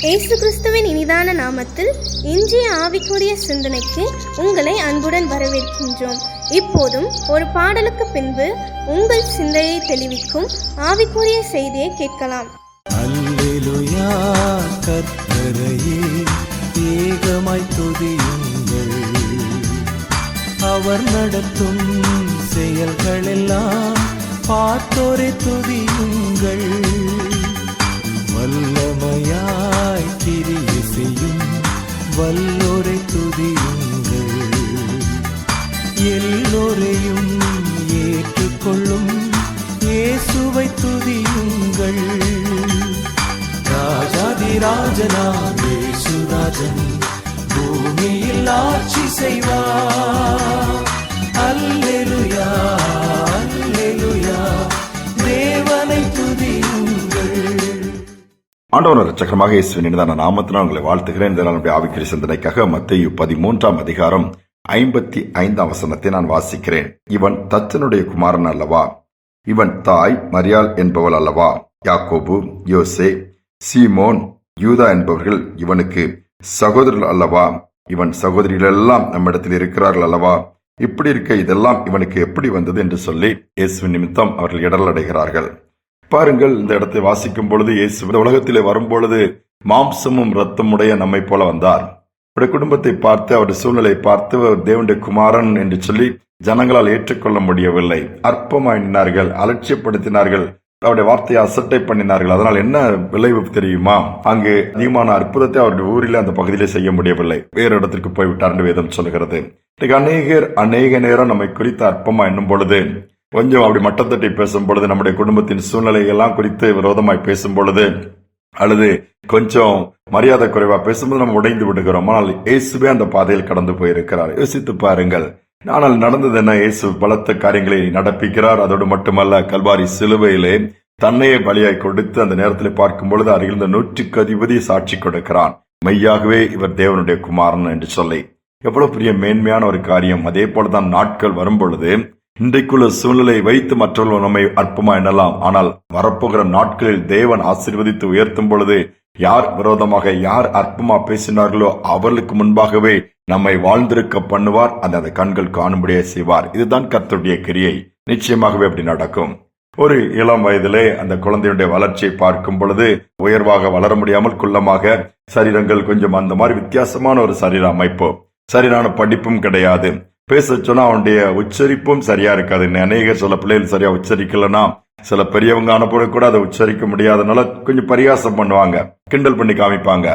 இயேசு கிறிஸ்துவின் இனிதான நாமத்தில் இன்றைய ஆவிக்குரிய சிந்தனைக்கு உங்களை அன்புடன் வரவேற்கின்றோம். இப்போதும் ஒரு பாடலுக்கு பின்பு உங்கள் சிந்தையை தெளிவிக்கும் ஆவிக்குரிய செய்தியை கேட்கலாம். அல்லேலூயா, கர்த்தரையே ஏகமாய் துதியுங்கள். அவர் நடத்தும் செயல்களெல்லாம் பார்த்தோரை துதியுங்கள். வல்லமையாய் கிரியை செய்யும் வல்லோரை துதியுங்கள். எல்லோரையும் ஏற்றுக்கொள்ளும் இயேசுவை துதியுங்கள். ராஜாதிராஜனாம் இயேசுராஜன் பூமியில் ஆட்சி செய்வார். அல்லேலூயா, அல்லேலூயா, தேவனை துதியுங்கள். ஆண்டவர் இரட்சகராக இயேசுவின் இனிதான நாமத்தினால் உங்களை வாழ்த்துகிறேன். இந்த நாளுடைய ஆவிக்குரிய சிந்தனைக்காக மத்தேயு 13 அதிகாரம் 55 வசனத்தை நான் வாசிக்கிறேன். இவன் தச்சனுடைய குமாரன் அல்லவா? இவன் தாய் மரியாள் என்பவள் அல்லவா? யாக்கோபு, யோசே, சீமோன், யூதா என்பவர்கள் இவனுக்கு சகோதரர்கள் அல்லவா? இவன் சகோதரிகள் எல்லாம் நம்மிடத்தில் இருக்கிறார்கள் அல்லவா? இப்படி இருக்க இதெல்லாம் இவனுக்கு எப்படி வந்தது என்று சொல்லி இயேசுவின் நிமித்தம் அவர்கள் இடரல் அடைகிறார்கள். பாருங்கள், இந்த இடத்தை வாசிக்கும் பொழுது இயேசு இந்த உலகத்திலே வரும்பொழுது மாம்சமும் இரத்தம் உடைய நம்மை போல வந்தார். அவருடைய குடும்பத்தை பார்த்து, அவருடைய சூழ்நிலை பார்த்து, அவர் தேவனுடைய குமாரன் என்று சொல்லி ஜனங்களால் ஏற்றுக்கொள்ள முடியவில்லை. அற்பமாய் நின்றார்கள், அலட்சியப்படுத்தினார்கள், அவருடைய வார்த்தையை அசட்டை பண்ணினார்கள். அதனால் என்ன விளைவு தெரியுமா? அங்கு அதிகமான அற்புதத்தை அவருடைய ஊரில் அந்த பகுதியிலே செய்ய முடியவில்லை. வேறு இடத்திற்கு போய்விட்டார் என்று வேதம் சொல்கிறது. அநேக நேரம் நம்மை குறித்து அற்பமா எண்ணும் பொழுது, கொஞ்சம் அப்படி மட்டத்தட்டி பேசும் பொழுது, நம்முடைய குடும்பத்தின் சூழ்நிலையெல்லாம் குறித்து விரோதமாய் பேசும் பொழுது, அல்லது கொஞ்சம் மரியாதை குறைவா பேசும்போது நம்ம உடைந்து விடுகிறோம். ஆனால் இயேசுவே அந்த பாதையில் கடந்து போயிருக்கிறார். யோசித்து பாருங்கள். ஆனால் நடந்தது என்ன? இயேசு பலத்த காரியங்களை நடப்பிக்கிறார். அதோடு மட்டுமல்ல, கல்வாரி சிலுவையிலே தன்னையே பலியாய் கொடுத்து அந்த நேரத்தில் பார்க்கும் பொழுது அருகில் 100க்கு அதிபதி சாட்சி கொடுக்கிறான், மெய்யாகவே இவர் தேவனுடைய குமாரன் என்று சொல்லி. எவ்வளவு பெரிய மேன்மையான ஒரு காரியம். அதே போலதான் நாட்கள் வரும் பொழுது இன்றைக்குள்ள சூழ்நிலையை வைத்து மற்றவர்கள் நம்மை அற்பமா எண்ணலாம். ஆனால் வரப்போகிற நாட்களில் தேவன் ஆசீர்வதித்து உயர்த்தும் பொழுது யார் விரோதமாக, யார் அற்பமா பேசினார்களோ அவர்களுக்கு முன்பாகவே நம்மை வாழ்ந்திருக்க பண்ணுவார். அந்த கண்கள் காணும்படியே செய்வார். இதுதான் கர்த்தருடைய கிரியை. நிச்சயமாகவே அப்படி நடக்கும். ஒரு இளம் வயதிலே அந்த குழந்தையுடைய வளர்ச்சியை பார்க்கும் பொழுது உயர்வாக வளர முடியாமல் குள்ளமாக, சரீரங்கள் கொஞ்சம் அந்த மாதிரி வித்தியாசமான ஒரு சரீர அமைப்பு, சரியான படிப்பும் கிடையாது. பேச சொன்னா அவனுடைய உச்சரிப்பும் சரியா இருக்காது. அநேகர் சில பிள்ளைகள் சரியா உச்சரிக்கலன்னா, சில பெரியவங்க அனுப்ப கூட அதை உச்சரிக்க முடியாதனால கொஞ்சம் பரிகாசம் பண்ணுவாங்க, கிண்டல் பண்ணி காமிப்பாங்க.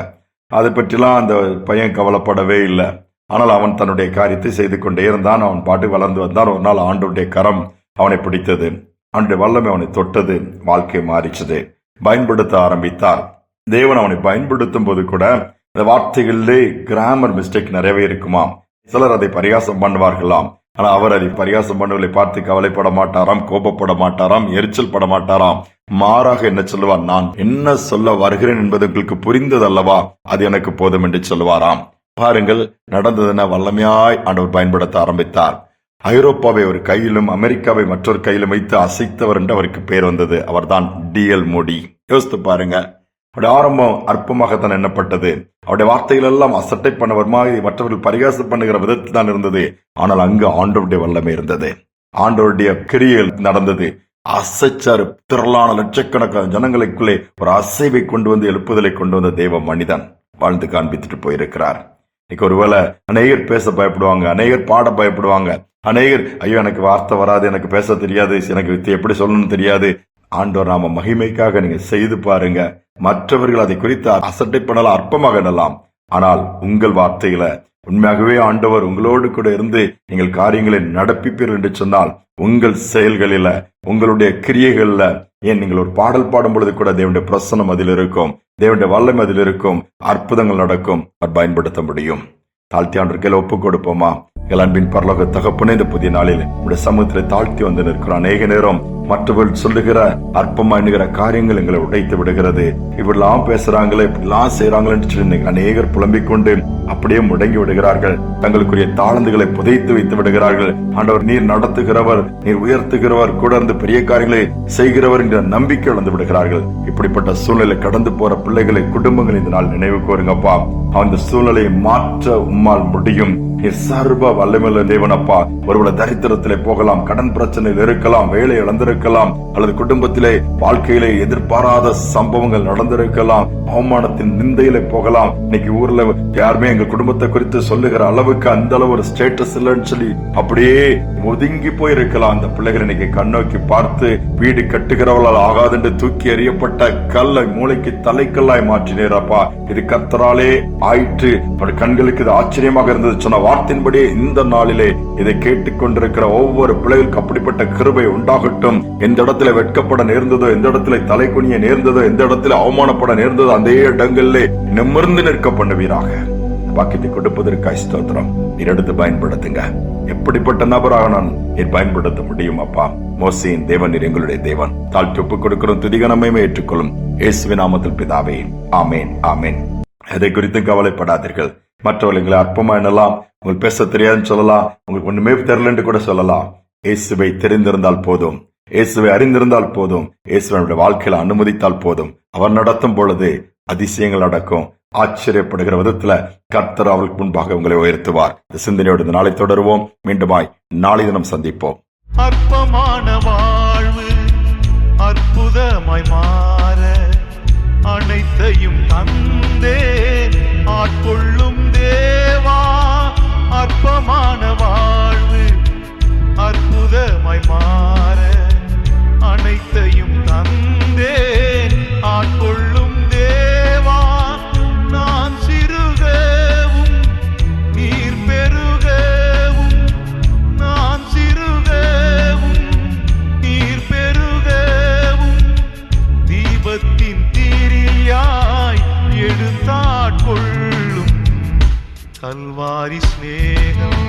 அதை பற்றிலாம் அந்த பையன் கவலைப்படவே இல்லை. ஆனால் அவன் தன்னுடைய காரியத்தை செய்து கொண்டே இருந்தான். அவன் பாட்டு வளர்ந்து வந்தான். ஒரு நாள் ஆண்டவருடைய கரம் அவனை பிடித்தது, அவனுடைய வல்லமை அவனை தொட்டது, வாழ்க்கை மாறிச்சது, பயன்படுத்த ஆரம்பித்தார். தேவன் அவனை பயன்படுத்தும் போது கூட இந்த வார்த்தைகளிலே கிராமர் மிஸ்டேக் நிறையவே இருக்குமாம். சிலர் அதை பரிகாசம் பண்ணுவார்களாம். ஆனா அவர் அதை பரிகாசம் பண்ணுவதை பார்த்து கவலைப்பட மாட்டாராம், கோபப்பட மாட்டாராம், எரிச்சல் பட மாட்டாராம். மாறாக என்ன சொல்லுவார்? நான் என்ன சொல்ல வருகிறேன் என்பது உங்களுக்கு புரிந்தது அல்லவா, அது எனக்கு போதும் என்று சொல்லுவாராம். பாருங்கள், நடந்ததுன்னா வல்லமையாய் ஆண்டவர் பயன்படுத்த ஆரம்பித்தார். ஐரோப்பாவை ஒரு கையிலும் அமெரிக்காவை மற்றொரு கையிலும் வைத்து அசைத்தவர் என்று அவருக்கு பேர் வந்தது. அவர்தான் D.L. மோடி. யோசித்து பாருங்க. அவருடைய ஆரம்பம் அற்பமாகத்தான் எண்ணப்பட்டது. அவருடைய வார்த்தைகள் எல்லாம் அசட்டை பண்ணவர் மாதிரி மற்றவர்கள் பரிகாசம் பண்ணுகிற விதத்தில் தான் இருந்தது. ஆனால் அங்கு ஆண்டவருடைய வல்லமை இருந்தது, ஆண்டவருடைய கிரியைகள் நடந்தது. அசைச்சாரு. திரளான லட்சக்கணக்கான ஜனங்களுக்குள்ளே ஒரு அசைவை கொண்டு வந்து, எழுப்புதலை கொண்டு வந்த தேவ மனிதன் வாழ்ந்து காண்பித்துட்டு போயிருக்கிறார். இன்னைக்கு ஒருவேளை அநேகர் பேச பயப்படுவாங்க, அநேகர் பாட பயப்படுவாங்க, அநேகர் ஐயோ எனக்கு வார்த்தை வராது, எனக்கு பேச தெரியாது, எனக்கு எப்படி சொல்லணும்னு தெரியாது. ஆண்டவர் நாம மகிமைக்காக நீங்க செய்து பாருங்க. மற்றவர்கள் அதை குறித்து அசட்டை பண்ணலாம், அற்பமாக எண்ணலாம். ஆனால் உங்கள் வார்த்தையில உண்மையாகவே ஆண்டவர் உங்களோடு கூட இருந்து நீங்கள் காரியங்களை நடப்பிப்பீர்கள் என்று சொன்னால், உங்கள் செயல்களில, உங்களுடைய கிரியைகள்ல, ஏன் நீங்கள் ஒரு பாடல் பாடும் பொழுது கூட தேவனுடைய பிரசன்னம் அதில் இருக்கும், தேவனுடைய வல்லமை அதில் இருக்கும், அற்புதங்கள் நடக்கும். பயன்படுத்த முடியும். தாழ்த்தி ஆண்டவருக்கு ஒப்பு கொடுப்போமா? எங்கள் அன்பின் பரலோக தகப்பனே, இந்த புதிய நாளில் உடைய சமூகத்தில் தாழ்த்தி வந்து நிற்கிறோம். அநேக நேரம் மற்றவர்கள் சொல்லுகிற அற்பமா என்கிற காரியங்கள் எங்களை உடைத்து விடுகிறது. இப்படிலாம் பேசுறாங்களே, இப்படிலாம் செய்யறாங்களேன்னு சொல்லி அநேகர் புலம்பிக் கொண்டு அப்படியே முடங்கி விடுகிறார்கள். தங்களுக்குரிய தாளந்துகளை புதைத்து வைத்து விடுகிறார்கள். ஆண்டவர், நீர் நடத்துகிறவர், நீர் உயர்த்துகிறவர், கூட இருந்து பெரிய காரியங்களை செய்கிறவர் என்கிற நம்பிக்கை இழந்து விடுகிறார்கள். இப்படிப்பட்ட சூழ்நிலை கடந்து போற பிள்ளைகளை, குடும்பங்கள் இந்த நாள் நினைவு கூறுங்கப்பா. அந்த சூழ்நிலையை மாற்ற உம்மால் முடியும். சர்வ வல்லமையுள்ள தேவனப்பா. ஒருவேளை தரித்திரத்திலே போகலாம், கடன் பிரச்சனையில் இருக்கலாம், வேலை இழந்திருக்கலாம், அல்லது குடும்பத்திலே வாழ்க்கையிலே எதிர்பாராத சம்பவங்கள் நடந்திருக்கலாம், அவமானத்தின் நிந்தையிலே போகலாம். இன்னைக்கு ஊர்ல யாருமே எங்க குடும்பத்தை குறித்து சொல்லுகிற அளவுக்கு அந்த அளவு ஒரு ஸ்டேட்டஸ் இல்லைன்னு சொல்லி அப்படியே ஒதுங்கி போயிருக்கலாம். அந்த பிள்ளைகள் இன்னைக்கு கண்ணோக்கி பார்த்து, வீடு கட்டுகிறவர்களால் ஆகாதென்று தூக்கி எறியப்பட்ட கல்லை மூளைக்கு தலைக்கல்லாய் மாற்றினேரப்பா. இது கர்த்தராலே ஆயிற்று. கண்களுக்கு இது ஆச்சரியமாக இருந்தது சொன்ன வார்த்தையின்படி இந்த நாளிலே இதை கேட்டுக்கொண்டிருக்கிற ஒவ்வொரு பிள்ளைகளுக்கு அப்படிப்பட்ட கிருபை உண்டாகட்டும். எந்த இடத்துல வெட்கப்பட நேர்ந்ததோ, எந்த இடத்துல தலை குனிய நேர்ந்ததோ, எந்த இடத்துல அவமானப்பட நேர்ந்ததோ, அந்த இடங்களிலே நிமிர்ந்து நிற்க பண்ணுவீராக. வாக்கியத்தை கொடுப்பதற்காக ஸ்தோத்திரம். நீர் எடுத்து பயன்படுத்துங்க. எப்படிப்பட்ட நபராக நான் நீர் பயன்படுத்த முடியும் அப்பா. மோசேயின் தேவன் நீர் எங்களுடைய தேவன். தாழ்த்தி ஒப்புக் கொடுக்கிறோம். துதிகனமே ஏற்றுக்கொள்ளும். இயேசுவின் நாமத்தில் பிதாவே, ஆமேன், ஆமேன். எதை குறித்து கவலைப்படாதீர்கள். மற்றவர்களை அற்பமா என்னலாம், உங்களுக்கு பேச தெரியாதுன்னு சொல்லலாம், உங்களுக்கு ஒண்ணுமே தெரியலன்னு கூட சொல்லலாம். இயேசுவை தெரிந்திருந்தால் போதும், இயேசுவை அறிந்திருந்தால் போதும், இயேசுவனுடைய வாழ்க்கையில அனுமதித்தால் போதும். அவர் நடத்தும் பொழுது அதிசயங்கள் நடக்கும். ஆச்சரியப்படுகிற விதத்துல கர்த்தர் அவர்களுக்கு முன்பாக உங்களை உயர்த்துவார். இந்த சிந்தனையோடு இந்த நாளை தொடருவோம். மீண்டுமாய் நாளை தினம் சந்திப்போம். அற்பமான வாழ்வு அற்புதமாய் மாற அனைத்தையும் தந்தே ஆட்கொள்ளும் தேவா. அற்பமான வாழ்வு அற்புதமாய் மாற அனைத்தையும் தந்தே ஆட்கொள்ளும் தேவா. நான் சிறுகவும் நீர் பெருகவும், நான் சிறுகவும் நீர் பெருகவும், தீபத்தின் தீரியாய் எடுத்தாட்கொள்ளும் கல்வாரி ஸ்நேகம்